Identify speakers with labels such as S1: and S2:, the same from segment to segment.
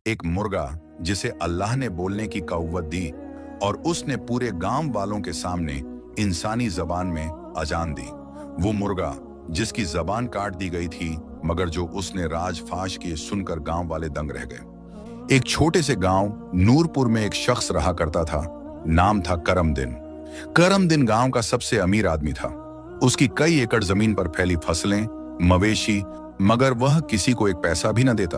S1: एक मुर्गा जिसे अल्लाह ने बोलने की कव्वत दी और उसने पूरे गांव वालों के सामने इंसानी जबान में अजान दी। वो मुर्गा जिसकी जबान काट दी गई थी, मगर जो उसने राज फाश किए सुनकर गांव वाले दंग रह गए। एक छोटे से गांव नूरपुर में एक शख्स रहा करता था। नाम था करमदिन। करमदिन गांव का सबसे अमीर आदमी था। उसकी कई एकड़ जमीन पर फैली फसलें, मवेशी, मगर वह किसी को एक पैसा भी न देता।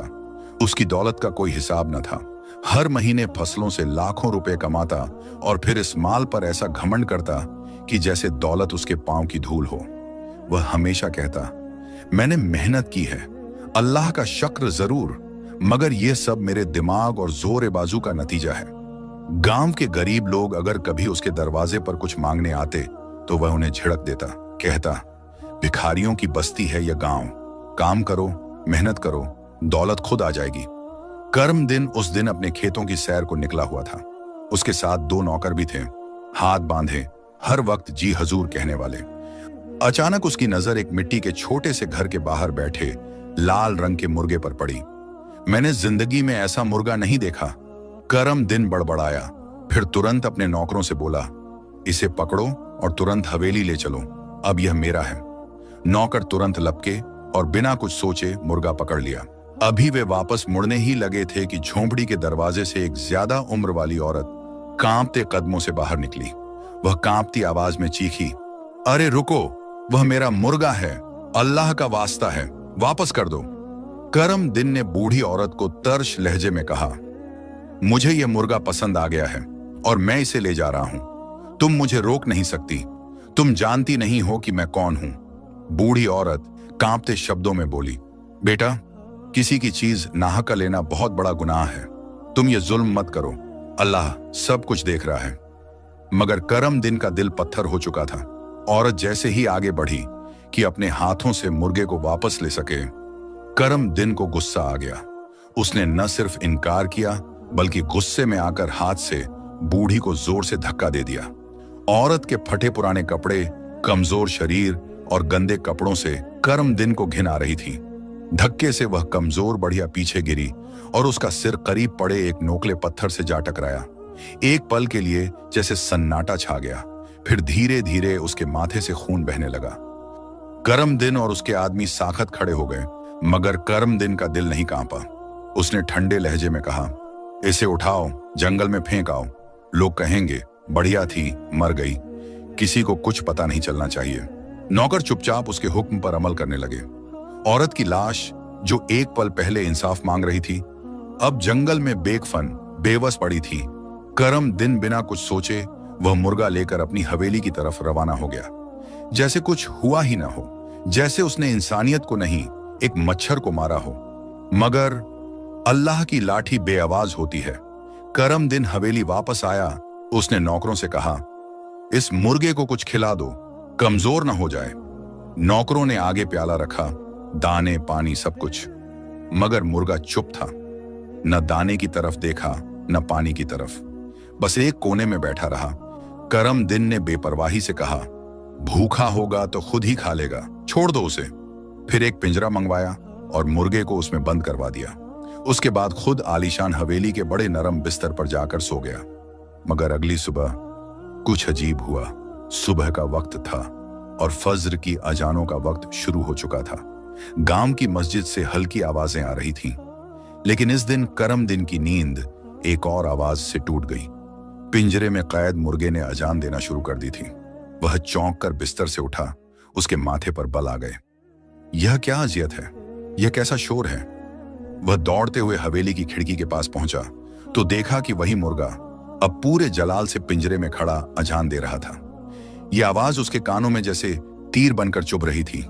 S1: उसकी दौलत का कोई हिसाब न था। हर महीने फसलों से लाखों रुपए कमाता और फिर इस माल पर ऐसा घमंड करता कि जैसे दौलत उसके पांव की धूल हो। वह हमेशा कहता, मैंने मेहनत की है, अल्लाह का शुक्र जरूर, मगर यह सब मेरे दिमाग और जोर बाजू का नतीजा है। गांव के गरीब लोग अगर कभी उसके दरवाजे पर कुछ मांगने आते तो वह उन्हें झिड़क देता, कहता, भिखारियों की बस्ती है यह गांव, काम करो, मेहनत करो, दौलत खुद आ जाएगी। करमदिन उस दिन अपने खेतों की सैर को निकला हुआ था। उसके साथ 2 नौकर भी थे, हाथ बांधे, हर वक्त जी हजूर कहने वाले। अचानक उसकी नजर एक मिट्टी के छोटे से घर के बाहर बैठे लाल रंग के मुर्गे पर पड़ी। मैंने जिंदगी में ऐसा मुर्गा नहीं देखा। करमदिन बड़बड़ाया, फिर तुरंत अपने नौकरों से बोला, इसे पकड़ो और तुरंत हवेली ले चलो, अब यह मेरा है। नौकर तुरंत लपके और बिना कुछ सोचे मुर्गा पकड़ लिया। अभी वे वापस मुड़ने ही लगे थे कि झोंपड़ी के दरवाजे से एक ज्यादा उम्र वाली औरत कांपते कदमों से बाहर निकली। वह कांपती आवाज में चीखी, अरे रुको, वह मेरा मुर्गा है, अल्लाह का वास्ता है, वापस कर दो। करमदिन ने बूढ़ी औरत को तर्श लहजे में कहा, मुझे यह मुर्गा पसंद आ गया है और मैं इसे ले जा रहा हूं। तुम मुझे रोक नहीं सकती, तुम जानती नहीं हो कि मैं कौन हूं। बूढ़ी औरत कांपते शब्दों में बोली, बेटा, किसी की चीज नाहक लेना बहुत बड़ा गुनाह है, तुम ये जुल्म मत करो, अल्लाह सब कुछ देख रहा है। मगर करमदिन का दिल पत्थर हो चुका था। औरत जैसे ही आगे बढ़ी कि अपने हाथों से मुर्गे को वापस ले सके, करमदिन को गुस्सा आ गया। उसने न सिर्फ इनकार किया बल्कि गुस्से में आकर हाथ से बूढ़ी को जोर से धक्का दे दिया। औरत के फटे पुराने कपड़े, कमजोर शरीर और गंदे कपड़ों से करमदिन को घिन आ रही थी। धक्के से वह कमजोर बढ़िया पीछे गिरी और उसका सिर करीब पड़े एक नोकले पत्थर से जा टकराया। एक पल के लिए जैसे सन्नाटा छा गया, फिर धीरे धीरे उसके माथे से खून बहने लगा। करमदिन और उसके आदमी साखत खड़े हो गए, मगर करमदिन का दिल नहीं कांपा। उसने ठंडे लहजे में कहा, इसे उठाओ, जंगल में फेंक आओ, लोग कहेंगे बढ़िया थी, मर गई, किसी को कुछ पता नहीं चलना चाहिए। नौकर चुपचाप उसके हुक्म पर अमल करने लगे। औरत की लाश, जो एक पल पहले इंसाफ मांग रही थी, अब जंगल में बेकफन बेबस पड़ी थी। करमदिन बिना कुछ सोचे वह मुर्गा लेकर अपनी हवेली की तरफ रवाना हो गया, जैसे कुछ हुआ ही ना हो, जैसे उसने इंसानियत को नहीं, एक मच्छर को मारा हो। मगर अल्लाह की लाठी बेआवाज होती है। करमदिन हवेली वापस आया। उसने नौकरों से कहा, इस मुर्गे को कुछ खिला दो, कमजोर ना हो जाए। नौकरों ने आगे प्याला रखा, दाने पानी सब कुछ, मगर मुर्गा चुप था। न दाने की तरफ देखा न पानी की तरफ, बस एक कोने में बैठा रहा। करमदिन ने बेपरवाही से कहा, भूखा होगा तो खुद ही खा लेगा, छोड़ दो उसे। फिर एक पिंजरा मंगवाया और मुर्गे को उसमें बंद करवा दिया। उसके बाद खुद आलीशान हवेली के बड़े नरम बिस्तर पर जाकर सो गया। मगर अगली सुबह कुछ अजीब हुआ। सुबह का वक्त था और फज्र की अजानों का वक्त शुरू हो चुका था। गांव की मस्जिद से हल्की आवाजें आ रही थीं, लेकिन इस दिन करमदिन की नींद एक और आवाज से टूट गई। पिंजरे में कैद मुर्गे ने अजान देना शुरू कर दी थी। वह चौंक कर बिस्तर से उठा, उसके माथे पर बल आ गए। यह क्या अजियत है, यह कैसा शोर है? वह दौड़ते हुए हवेली की खिड़की के पास पहुंचा तो देखा कि वही मुर्गा अब पूरे जलाल से पिंजरे में खड़ा अजान दे रहा था। यह आवाज उसके कानों में जैसे तीर बनकर चुभ रही थी।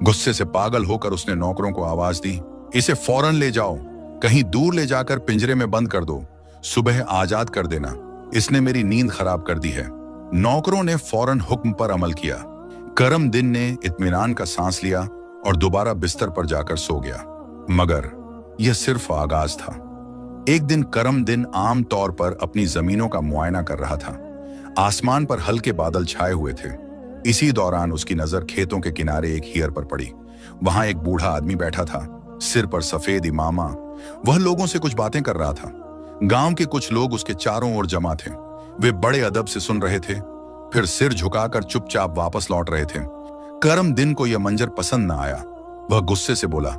S1: गुस्से से पागल होकर उसने नौकरों को आवाज दी, इसे फौरन ले जाओ, कहीं दूर ले जाकर पिंजरे में बंद कर दो, सुबह आजाद कर देना, इसने मेरी नींद खराब कर दी है। नौकरों ने फौरन हुक्म पर अमल किया। करमदिन ने इत्मीनान का सांस लिया और दोबारा बिस्तर पर जाकर सो गया। मगर यह सिर्फ आगाज था। एक दिन करमदिन आम तौर पर अपनी जमीनों का मुआयना कर रहा था। आसमान पर हल्के बादल छाए हुए थे। इसी दौरान उसकी नजर खेतों के किनारे एक हियर पर पड़ी। वहां एक बूढ़ा आदमी बैठा था, सिर पर सफेद इमामा, वह लोगों से कुछ बातें कर रहा था। गांव के कुछ लोग उसके चारों ओर जमा थे। वे बड़े अदब से सुन रहे थे, फिर सिर झुकाकर चुपचाप वापस लौट रहे थे। करम दिन को यह मंजर पसंद न आया। वह गुस्से से बोला,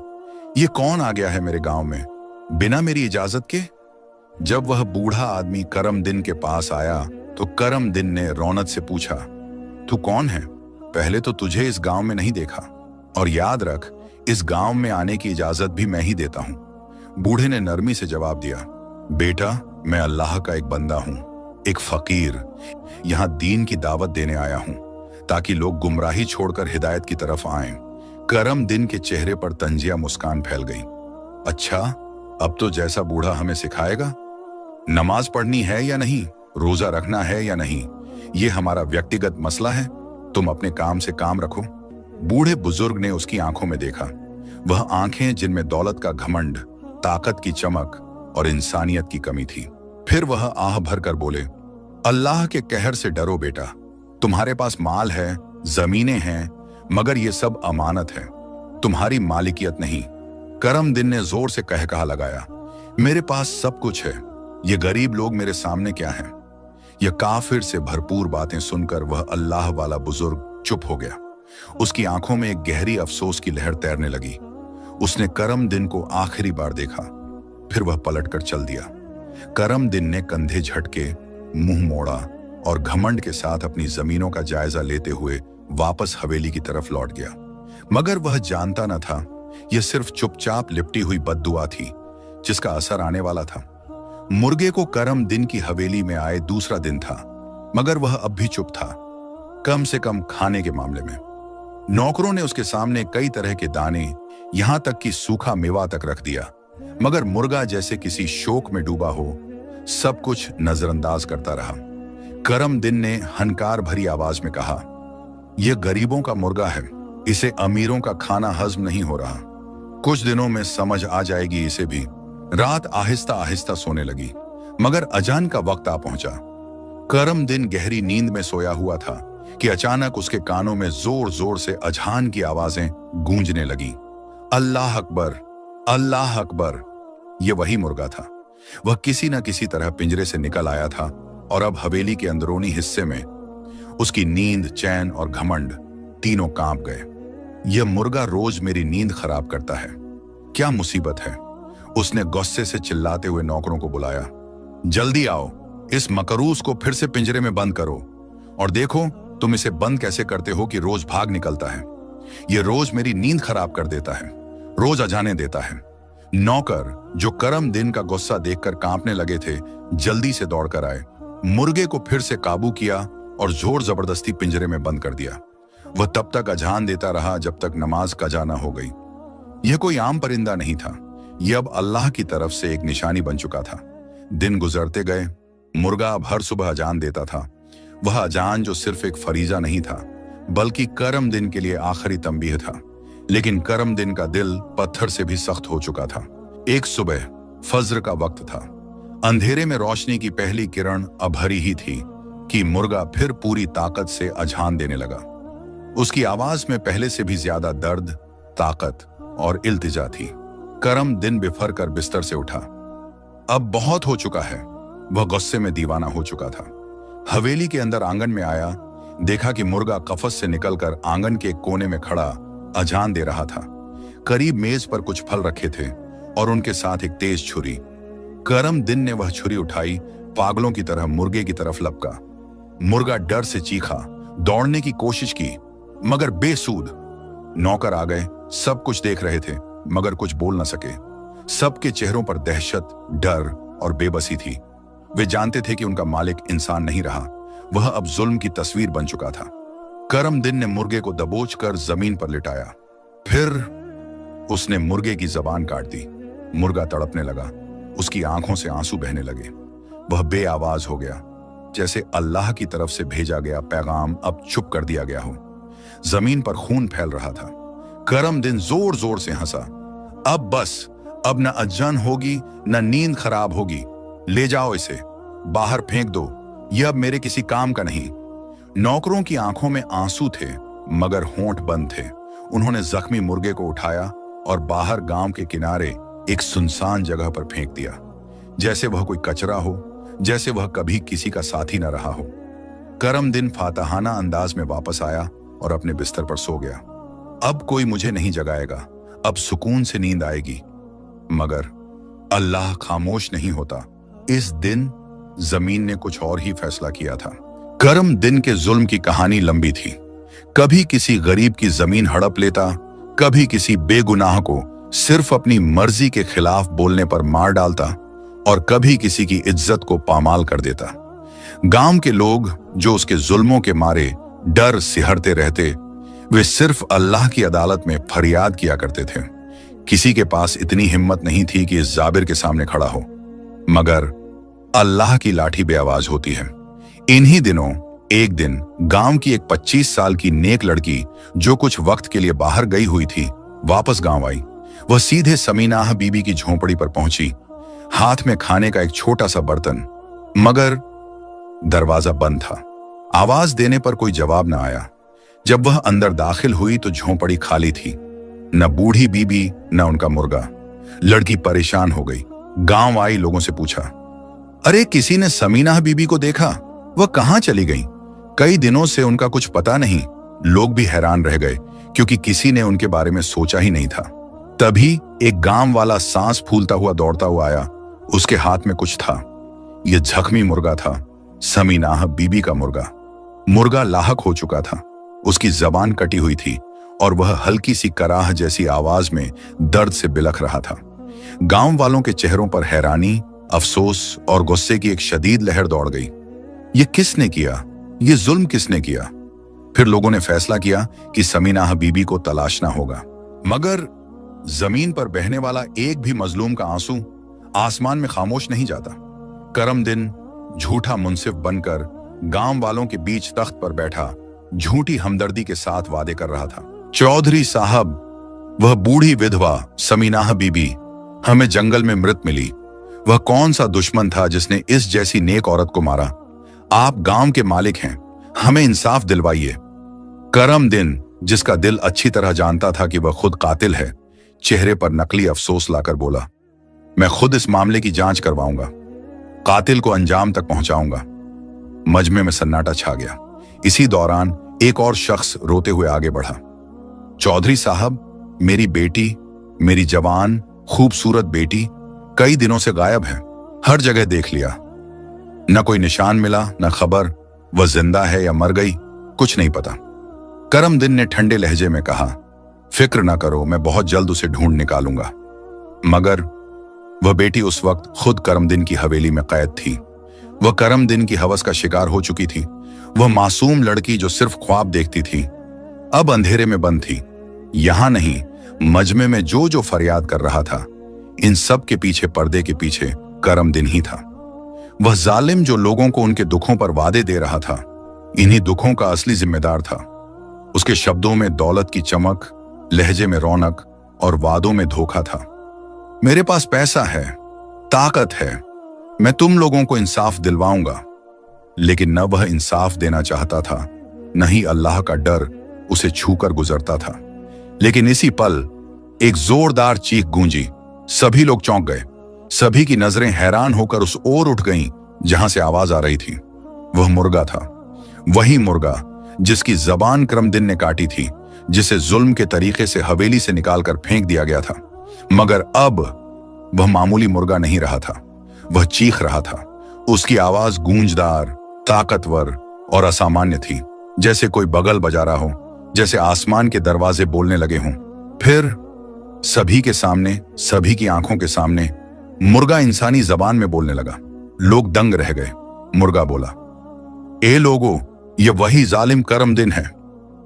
S1: ये कौन आ गया है मेरे गांव में बिना मेरी इजाजत के? जब वह बूढ़ा आदमी करम दिन के पास आया तो करम दिन ने रौनक से पूछा, तू कौन है? पहले तो तुझे इस गांव में नहीं देखा, और याद रख, इस गांव में आने की इजाजत भी मैं ही देता हूं। बूढ़े ने नरमी से जवाब दिया, बेटा, मैं अल्लाह का एक बंदा हूं, एक फकीर। यहां दीन की दावत देने आया हूं ताकि लोग गुमराही छोड़कर हिदायत की तरफ आएं। करम दिन के चेहरे पर तंजिया मुस्कान फैल गई। अच्छा, अब तो जैसा बूढ़ा हमें सिखाएगा। नमाज पढ़नी है या नहीं, रोजा रखना है या नहीं, ये हमारा व्यक्तिगत मसला है। तुम अपने काम से काम रखो। बूढ़े बुजुर्ग ने उसकी आंखों में देखा। वह आंखें जिनमें दौलत का घमंड, ताकत की चमक और इंसानियत की कमी थी। फिर वह आह भरकर बोले, अल्लाह के कहर से डरो बेटा। तुम्हारे पास माल है, जमीनें हैं, मगर ये सब अमानत है, तुम्हारी मालिकियत नहीं। करम दिन ने जोर से कहकहा लगाया, मेरे पास सब कुछ है, ये गरीब लोग मेरे सामने क्या हैं? यह काफिर से भरपूर बातें सुनकर वह अल्लाह वाला बुजुर्ग चुप हो गया। उसकी आंखों में एक गहरी अफसोस की लहर तैरने लगी। उसने करम दिन को आखिरी बार देखा, फिर वह पलटकर चल दिया। करम दिन ने कंधे झटके, मुंह मोड़ा और घमंड के साथ अपनी जमीनों का जायजा लेते हुए वापस हवेली की तरफ लौट गया। मगर वह जानता न था, यह सिर्फ चुपचाप लिपटी हुई बद्दुआ थी जिसका असर आने वाला था। मुर्गे को करम दिन की हवेली में आए दूसरा दिन था, मगर वह अब भी चुप था, कम से कम खाने के मामले में। नौकरों ने उसके सामने कई तरह के दाने, यहां तक कि सूखा मेवा तक रख दिया, मगर मुर्गा जैसे किसी शोक में डूबा हो, सब कुछ नजरअंदाज करता रहा। करम दिन ने हनकार भरी आवाज में कहा, यह गरीबों का मुर्गा है, इसे अमीरों का खाना हजम नहीं हो रहा। कुछ दिनों में समझ आ जाएगी इसे भी। रात आहिस्ता आहिस्ता सोने लगी, मगर अजान का वक्त आ पहुंचा। करम दिन गहरी नींद में सोया हुआ था कि अचानक उसके कानों में जोर जोर से अजान की आवाजें गूंजने लगी। अल्लाह अकबर, अल्लाह अकबर। यह वही मुर्गा था। वह किसी न किसी तरह पिंजरे से निकल आया था और अब हवेली के अंदरूनी हिस्से में उसकी नींद, चैन और घमंड तीनों कांप गए। यह मुर्गा रोज मेरी नींद खराब करता है, क्या मुसीबत है? उसने गुस्से से चिल्लाते हुए नौकरों को बुलाया, जल्दी आओ, इस मकरूस को फिर से पिंजरे में बंद करो, और देखो तुम इसे बंद कैसे करते हो कि रोज भाग निकलता है। यह रोज मेरी नींद खराब कर देता है, रोज अजाने देता है। नौकर, जो करम दिन का गुस्सा देखकर कांपने लगे थे, जल्दी से दौड़कर आए, मुर्गे को फिर से काबू किया और जोर जबरदस्ती पिंजरे में बंद कर दिया। वह तब तक अजान देता रहा जब तक नमाज कजा ना हो गई। यह कोई आम परिंदा नहीं था, यह अब अल्लाह की तरफ से एक निशानी बन चुका था। दिन गुजरते गए, मुर्गा अब हर सुबह अजान देता था। वह अजान जो सिर्फ एक फरीजा नहीं था, बल्कि करम दिन के लिए आखिरी तंबीह था। लेकिन करम दिन का दिल पत्थर से भी सख्त हो चुका था। एक सुबह फज्र का वक्त था। अंधेरे में रोशनी की पहली किरण अब हरी ही थी कि मुर्गा फिर पूरी ताकत से अजान देने लगा। उसकी आवाज में पहले से भी ज्यादा दर्द, ताकत और इल्तिजा थी। करम दिन बिफर कर बिस्तर से उठा। अब बहुत हो चुका है। वह गुस्से में दीवाना हो चुका था। हवेली के अंदर आंगन में आया, देखा कि मुर्गा कफस से निकलकर आंगन के एक कोने में खड़ा अजान दे रहा था। करीब मेज पर कुछ फल रखे थे और उनके साथ एक तेज छुरी। करम दिन ने वह छुरी उठाई, पागलों की तरह मुर्गे की तरफ लपका। मुर्गा डर से चीखा, दौड़ने की कोशिश की, मगर बेसूद। नौकर आ गए, सब कुछ देख रहे थे मगर कुछ बोल न सके। सबके चेहरों पर दहशत, डर और बेबसी थी। वे जानते थे कि उनका मालिक इंसान नहीं रहा, वह अब जुल्म की तस्वीर बन चुका था। करम दिन ने मुर्गे को दबोचकर जमीन पर लिटाया। फिर उसने मुर्गे की जबान काट दी। मुर्गा तड़पने लगा, उसकी आंखों से आंसू बहने लगे। वह बेआवाज हो गया, जैसे अल्लाह की तरफ से भेजा गया पैगाम अब चुप कर दिया गया हो। जमीन पर खून फैल रहा था। करम दिन जोर जोर से हंसा। अब बस, अब न अजान होगी न नींद खराब होगी। ले जाओ इसे, बाहर फेंक दो, यह अब मेरे किसी काम का नहीं। नौकरों की आंखों में आंसू थे मगर होंठ बंद थे। उन्होंने जख्मी मुर्गे को उठाया और बाहर गांव के किनारे एक सुनसान जगह पर फेंक दिया, जैसे वह कोई कचरा हो, जैसे वह कभी किसी का साथी न रहा हो। करमदिन फातहाना अंदाज में वापस आया और अपने बिस्तर पर सो गया। अब कोई मुझे नहीं जगाएगा, अब सुकून से नींद आएगी। मगर अल्लाह खामोश नहीं होता। इस दिन जमीन ने कुछ और ही फैसला किया था। करमदिन के जुल्म की कहानी लंबी थी। कभी किसी गरीब की जमीन हड़प लेता, कभी किसी बेगुनाह को सिर्फ अपनी मर्जी के खिलाफ बोलने पर मार डालता, और कभी किसी की इज्जत को पामाल कर देता। गांव के लोग जो उसके जुल्मों के मारे डर सिहरते रहते, वे सिर्फ अल्लाह की अदालत में फरियाद किया करते थे। किसी के पास इतनी हिम्मत नहीं थी कि इस जाबिर के सामने खड़ा हो, मगर अल्लाह की लाठी बेआवाज होती है। इन्हीं दिनों एक दिन गांव की एक 25 साल की नेक लड़की, जो कुछ वक्त के लिए बाहर गई हुई थी, वापस गांव आई। वह सीधे समीनाह बीबी की झोंपड़ी पर पहुंची, हाथ में खाने का एक छोटा सा बर्तन, मगर दरवाजा बंद था। आवाज देने पर कोई जवाब न आया। जब वह अंदर दाखिल हुई तो झोंपड़ी खाली थी, न बूढ़ी बीबी न उनका मुर्गा। लड़की परेशान हो गई। गांव आई लोगों से पूछा, अरे किसी ने समीनाह बीबी को देखा? वह कहां चली गई? कई दिनों से उनका कुछ पता नहीं। लोग भी हैरान रह गए, क्योंकि किसी ने उनके बारे में सोचा ही नहीं था। तभी एक गांव वाला सांस फूलता हुआ दौड़ता हुआ आया। उसके हाथ में कुछ था। यह जख्मी मुर्गा था, समीनाह बीबी का मुर्गा। मुर्गा लाहक हो चुका था, उसकी जबान कटी हुई थी और वह हल्की सी कराह जैसी आवाज में दर्द से बिलख रहा था। गांव वालों के चेहरों पर हैरानी, अफसोस और गुस्से की एक शदीद लहर दौड़ गई। ये किसने किया? ये जुल्म किसने किया? फिर लोगों ने फैसला किया कि समीनाह बीबी को तलाशना होगा। मगर जमीन पर बहने वाला एक भी मजलूम का आंसू आसमान में खामोश नहीं जाता। करमदिन झूठा मुंसिफ बनकर गांव वालों के बीच तख्त पर बैठा झूठी हमदर्दी के साथ वादे कर रहा था। चौधरी साहब, वह बूढ़ी विधवा समीनाह बीबी हमें जंगल में मृत मिली। वह कौन सा दुश्मन था जिसने इस जैसी नेक औरत को मारा? आप गांव के मालिक हैं, हमें इंसाफ दिलवाइए। करमदिन, जिसका दिल अच्छी तरह जानता था कि वह खुद कातिल है, चेहरे पर नकली अफसोस लाकर बोला, मैं खुद इस मामले की जांच करवाऊंगा, कातिल को अंजाम तक पहुंचाऊंगा। मजमे में सन्नाटा छा गया। इसी दौरान एक और शख्स रोते हुए आगे बढ़ा, चौधरी साहब, मेरी बेटी, मेरी जवान खूबसूरत बेटी कई दिनों से गायब है। हर जगह देख लिया, न कोई निशान मिला, न खबर वह जिंदा है या मर गई, कुछ नहीं पता। करमदिन ने ठंडे लहजे में कहा, फिक्र न करो, मैं बहुत जल्द उसे ढूंढ निकालूंगा। मगर वह बेटी उस वक्त खुद करमदिन की हवेली में कैद थी। वह करमदिन की हवस का शिकार हो चुकी थी। वह मासूम लड़की जो सिर्फ ख्वाब देखती थी, अब अंधेरे में बंद थी। यहां नहीं, मजमे में जो जो फरियाद कर रहा था, इन सब के पीछे, पर्दे के पीछे करमदिन ही था। वह जालिम जो लोगों को उनके दुखों पर वादे दे रहा था, इन्हीं दुखों का असली जिम्मेदार था। उसके शब्दों में दौलत की चमक, लहजे में रौनक और वादों में धोखा था। मेरे पास पैसा है, ताकत है, मैं तुम लोगों को इंसाफ दिलवाऊंगा। लेकिन न वह इंसाफ देना चाहता था, न ही अल्लाह का डर उसे छूकर गुजरता था। लेकिन इसी पल एक जोरदार चीख गूंजी। सभी लोग चौंक गए। सभी की नजरें हैरान होकर उस ओर उठ गईं जहां से आवाज आ रही थी। वह मुर्गा था, वही मुर्गा जिसकी जबान करमदिन ने काटी थी, जिसे जुल्म के तरीके से हवेली से निकालकर फेंक दिया गया था। मगर अब वह मामूली मुर्गा नहीं रहा था, वह चीख रहा था। उसकी आवाज गूंजदार, ताकतवर और असामान्य थी, जैसे कोई बगल बजा रहा हो, जैसे आसमान के दरवाजे बोलने लगे हों। फिर सभी के सामने, सभी की आंखों के सामने मुर्गा इंसानी जबान में बोलने लगा। लोग दंग रह गए। मुर्गा बोला, ए लोगों, ये वही जालिम करमदिन है।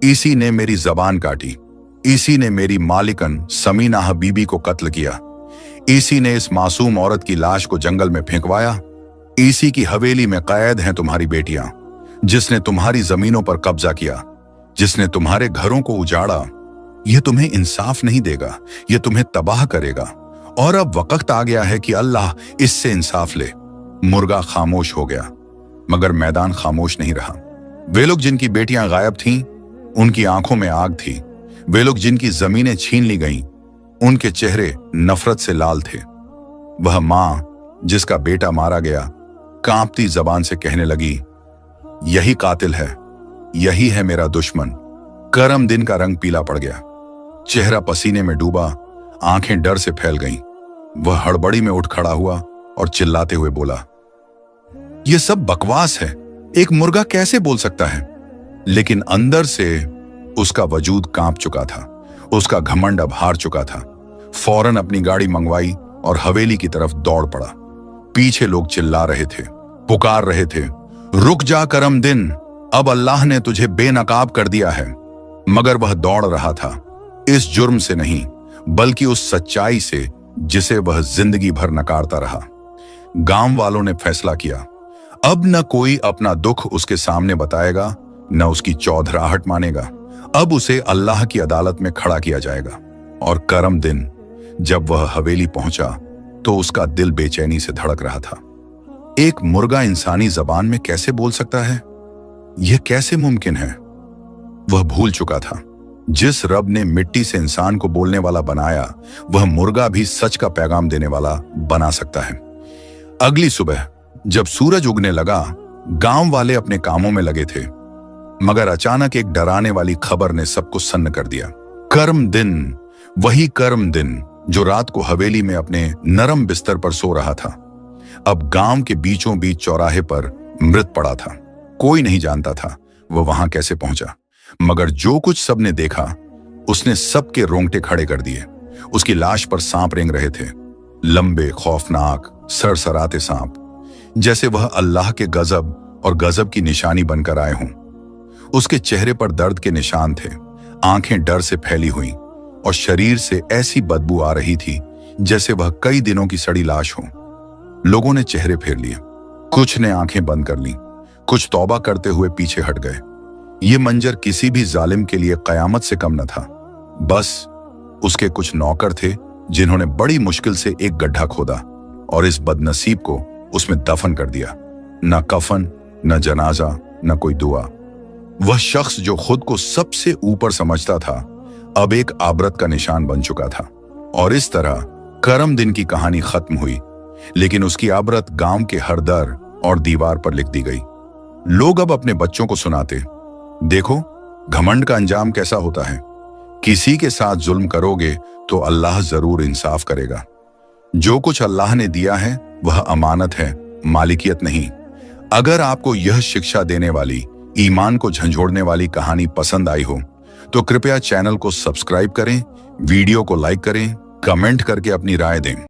S1: इसी ने मेरी जबान काटी, इसी ने मेरी मालिकन समीनाह बीबी को कत्ल किया, इसी ने इस मासूम औरत की लाश को जंगल में फेंकवाया, इसी की हवेली में कैद हैं तुम्हारी बेटियां, जिसने तुम्हारी जमीनों पर कब्जा किया, जिसने तुम्हारे घरों को उजाड़ा। यह तुम्हें इंसाफ नहीं देगा, यह तुम्हें तबाह करेगा। और अब वक्त आ गया है कि अल्लाह इससे इंसाफ ले। मुर्गा खामोश हो गया, मगर मैदान खामोश नहीं रहा। वे लोग जिनकी बेटियां गायब थीं, उनकी आंखों में आग थी। वे लोग जिनकी जमीनें छीन ली गईं, उनके चेहरे नफरत से लाल थे। वह मां जिसका बेटा मारा गया कांपती जबान से कहने लगी, यही कातिल है, यही है मेरा दुश्मन। करमदिन का रंग पीला पड़ गया, चेहरा पसीने में डूबा, आंखें डर से फैल गईं। वह हड़बड़ी में उठ खड़ा हुआ और चिल्लाते हुए बोला, यह सब बकवास है, एक मुर्गा कैसे बोल सकता है? लेकिन अंदर से उसका वजूद कांप चुका था, उसका घमंड अब हार चुका था। फौरन अपनी गाड़ी मंगवाई और हवेली की तरफ दौड़ पड़ा। पीछे लोग चिल्ला रहे थे, पुकार रहे थे, रुक जा करमदिन, अब अल्लाह ने तुझे बेनकाब कर दिया है। मगर वह दौड़ रहा था इस जुर्म से नहीं, बल्कि उस सच्चाई से जिसे वह जिंदगी भर नकारता रहा। गांव वालों ने फैसला किया, अब न कोई अपना दुख उसके सामने बताएगा, न उसकी चौधराहट मानेगा। अब उसे अल्लाह की अदालत में खड़ा किया जाएगा। और करमदिन जब वह हवेली पहुंचा तो उसका दिल बेचैनी से धड़क रहा था। एक मुर्गा इंसानी जबान में कैसे बोल सकता है? यह कैसे मुमकिन है? वह भूल चुका था, जिस रब ने मिट्टी से इंसान को बोलने वाला बनाया, वह मुर्गा भी सच का पैगाम देने वाला बना सकता है। अगली सुबह जब सूरज उगने लगा, गांव वाले अपने कामों में लगे थे, मगर अचानक एक डराने वाली खबर ने सबको सन्न कर दिया। करमदिन, वही करमदिन जो रात को हवेली में अपने नरम बिस्तर पर सो रहा था, अब गांव के बीचों बीच चौराहे पर मृत पड़ा था। कोई नहीं जानता था वह वहां कैसे पहुंचा, मगर जो कुछ सबने देखा उसने सबके रोंगटे खड़े कर दिए। उसकी लाश पर सांप रेंग रहे थे, लंबे, खौफनाक, सरसराते सांप, जैसे वह अल्लाह के गजब और गजब की निशानी बनकर आए हों। उसके चेहरे पर दर्द के निशान थे, आंखें डर से फैली हुई और शरीर से ऐसी बदबू आ रही थी जैसे वह कई दिनों की सड़ी लाश हो। लोगों ने चेहरे फेर लिए, कुछ ने आंखें बंद कर लीं, कुछ तौबा करते हुए पीछे हट गए। ये मंजर किसी भी जालिम के लिए कयामत से कम न था। बस उसके कुछ नौकर थे जिन्होंने बड़ी मुश्किल से एक गड्ढा खोदा और इस बदनसीब को उसमें दफन कर दिया। न कफन, न जनाजा, न कोई दुआ। वह शख्स जो खुद को सबसे ऊपर समझता था, अब एक आबरत का निशान बन चुका था। और इस तरह करमदिन की कहानी खत्म हुई, लेकिन उसकी आबरत गांव के हर दर और दीवार पर लिख दी गई। लोग अब अपने बच्चों को सुनाते, देखो घमंड का अंजाम कैसा होता है, किसी के साथ जुल्म करोगे तो अल्लाह जरूर इंसाफ करेगा। जो कुछ अल्लाह ने दिया है वह अमानत है, मालिकियत नहीं। अगर आपको यह शिक्षा देने वाली, ईमान को झंझोड़ने वाली कहानी पसंद आई हो तो कृपया चैनल को सब्सक्राइब करें, वीडियो को लाइक करें, कमेंट करके अपनी राय दें।